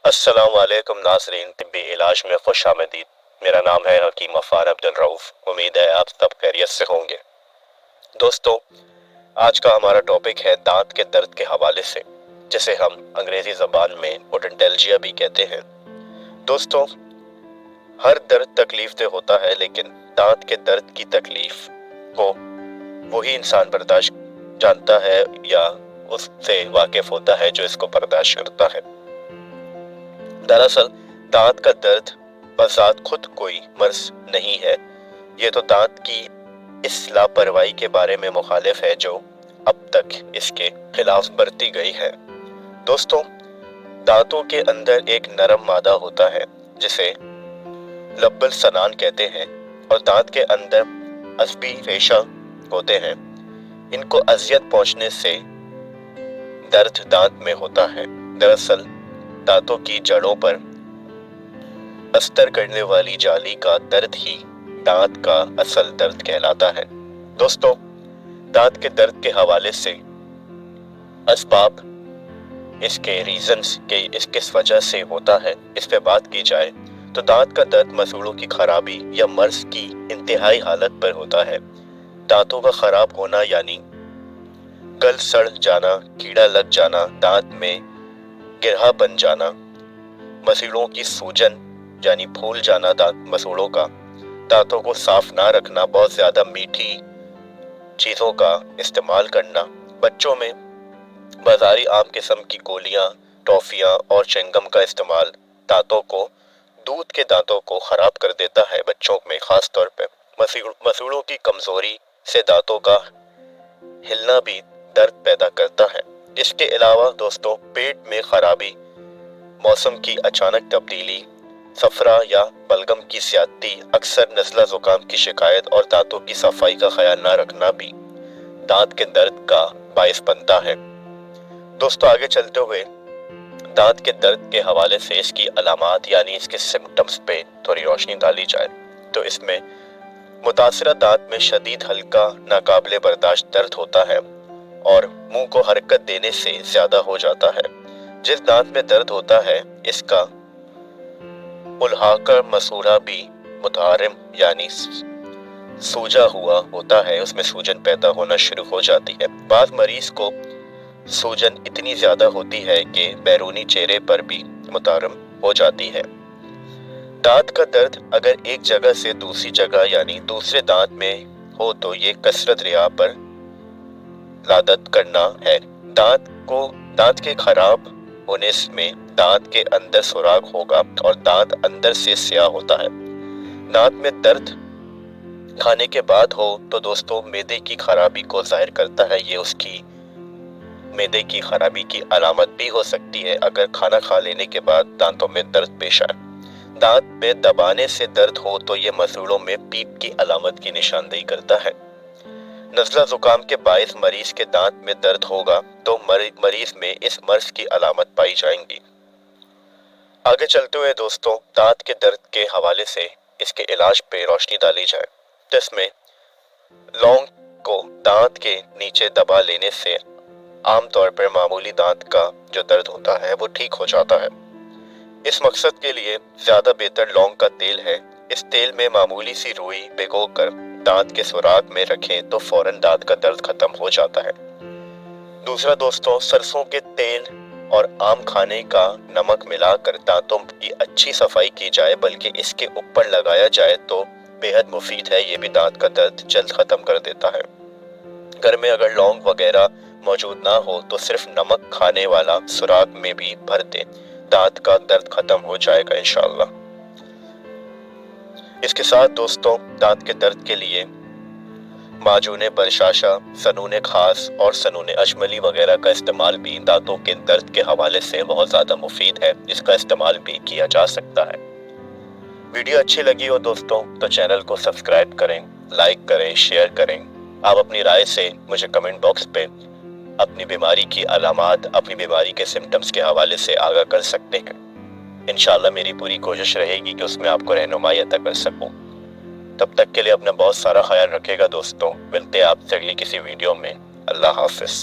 अस्सलाम वालेकुम नाज़रीन, तिब्बी इलाज में खुश आमदीद। मेरा नाम है हकीम अफ़ार अब्दुल रऊफ़। उम्मीद है आप सब खैरियत से होंगे। दोस्तों, आज का हमारा टॉपिक है दांत के दर्द के हवाले से, जिसे हम अंग्रेज़ी ज़बान में ओडोंटोलॉजी भी कहते हैं। दोस्तों, हर दर्द तकलीफ दे होता है, लेकिन दांत के दर्द की तकलीफ को वही इंसान बर्दाश्त जानता है या उससे वाकिफ होता है जो इसको बर्दाश्त करता है। दरअसल दांत का दर्द बज़ात खुद कोई मर्ज नहीं है, ये तो दांत की इस लापरवाही के बारे में मुखालिफ है जो अब तक इसके खिलाफ बरती गई है। दोस्तों, दांतों के अंदर एक नरम मादा होता है जिसे लब्बल सनान कहते हैं, और दांत के अंदर अज़बी रेशा होते हैं। इनको अजियत पहुंचने से दर्द दांत में होता है। दरअसल दांतों की जड़ों पर अस्तर करने वाली जाली का दर्द ही दांत का असल दर्द कहलाता है। दोस्तों, दांत के दर्द के हवाले से असबाब, इसके रीजंस के इस किस वजह से होता है, इस पे बात की जाए तो दांत का दर्द मसूड़ों की खराबी या मर्ज की इंतहाई हालत पर होता है। दांतों का खराब होना यानी गल सड़ जाना, कीड़ा लग जाना, दांत में गिरहा बन जाना, मसूड़ों की सूजन यानी फूल जाना दांत मसूड़ों का, दांतों को साफ ना रखना, बहुत ज्यादा मीठी चीजों का इस्तेमाल करना, बच्चों में बाजारी आम किस्म की गोलियां, टॉफियां और च्युइंगम का इस्तेमाल दूध के दांतों को खराब कर देता है। बच्चों में खास तौर पे मसूड़ों की कमजोरी से दांतों का हिलना भी दर्द पैदा करता है। इसके अलावा दोस्तों, पेट में खराबी, मौसम की अचानक तब्दीली, सफरा या बलगम की ज्यादती, अक्सर नज़ला जुकाम की शिकायत और दांतों की सफाई का ख्याल न रखना भी दांत के दर्द का बायस बनता है। दोस्तों, आगे चलते हुए दांत के दर्द के हवाले से इसकी अलामात यानी इसके सिम्टम्स पे थोड़ी रोशनी डाली जाए तो इसमें मुतासरा दांत में शदीद, हल्का, नाकाबिले बर्दाश्त दर्द होता है और मुंह को हरकत देने से ज्यादा हो जाता है। जिस दांत में दर्द होता है इसका उल्हाकर मसूड़ा भी मुतारिम यानी सूजा हुआ होता है, उसमें सूजन पैदा होना शुरू हो जाती है। बाद मरीज को सूजन इतनी ज्यादा होती है कि बैरूनी चेहरे पर भी मुतारिम हो जाती है। दांत का दर्द अगर एक जगह से दूसरी जगह यानी दूसरे दांत में हो तो ये कसरत रिया पर लादत करना है। दांत के खराब होने में दांत के अंदर सुराख होगा और दांत अंदर से स्याह होता है। दांत में दर्द खाने के बाद हो तो दोस्तों मेदे की खराबी को जाहिर करता है। ये उसकी मेदे की खराबी की अलामत भी हो सकती है अगर खाना खा लेने के बाद दांतों में दर्द पेश आए। दांत में दबाने से दर्द हो तो ये मसूड़ों में पीप की अलामत की निशानदेही करता है। नज़ला जुकाम के बायस मरीज के दांत में दर्द होगा तो मरीज में इस मर्ज की अलामत पाई जाएंगी। आगे चलते हुए दोस्तों, दांत के दर्द के हवाले से इसके इलाज पे रोशनी डाली जाए तो इसमें लौंग को दांत के नीचे दबा लेने से आमतौर पर मामूली दांत का जो दर्द होता है वो ठीक हो जाता है। इस मकसद के लिए ज्यादा बेहतर लौंग का तेल है। इस तेल में मामूली सी रुई भिगोकर दांत के सुराख में रखें तो फौरन दांत का दर्द खत्म हो जाता है। दूसरा दोस्तों, सरसों के तेल और आम खाने का नमक मिलाकर दांतों की अच्छी सफाई की जाए, बल्कि इसके ऊपर लगाया जाए तो बेहद मुफीद है। ये भी दांत का दर्द जल्द खत्म कर देता है। घर में अगर लौंग वगैरह मौजूद ना हो तो सिर्फ नमक खाने वाला सुराख में भी भर दे, दांत का दर्द खत्म हो जाएगा इंशाअल्लाह। इसके साथ दोस्तों, दांत के दर्द के लिए माजून बरशाशा, सनून खास और सनून अजमली वगैरह का इस्तेमाल भी दांतों के दर्द के हवाले से बहुत ज्यादा मुफीद है। इसका इस्तेमाल भी किया जा सकता है। वीडियो अच्छी लगी हो दोस्तों तो चैनल को सब्सक्राइब करें, लाइक करें, शेयर करें। आप अपनी राय से मुझे कमेंट बॉक्स पे अपनी बीमारी की अलामात, अपनी बीमारी के सिम्टम्स के हवाले से आगाह कर सकते हैं। इंशाअल्लाह मेरी पूरी कोशिश रहेगी कि उसमें आपको रहनुमाई अता कर सकूं। तब तक के लिए अपना बहुत सारा ख्याल रखिएगा दोस्तों। मिलते हैं आपसे अगली किसी वीडियो में। अल्लाह हाफिज।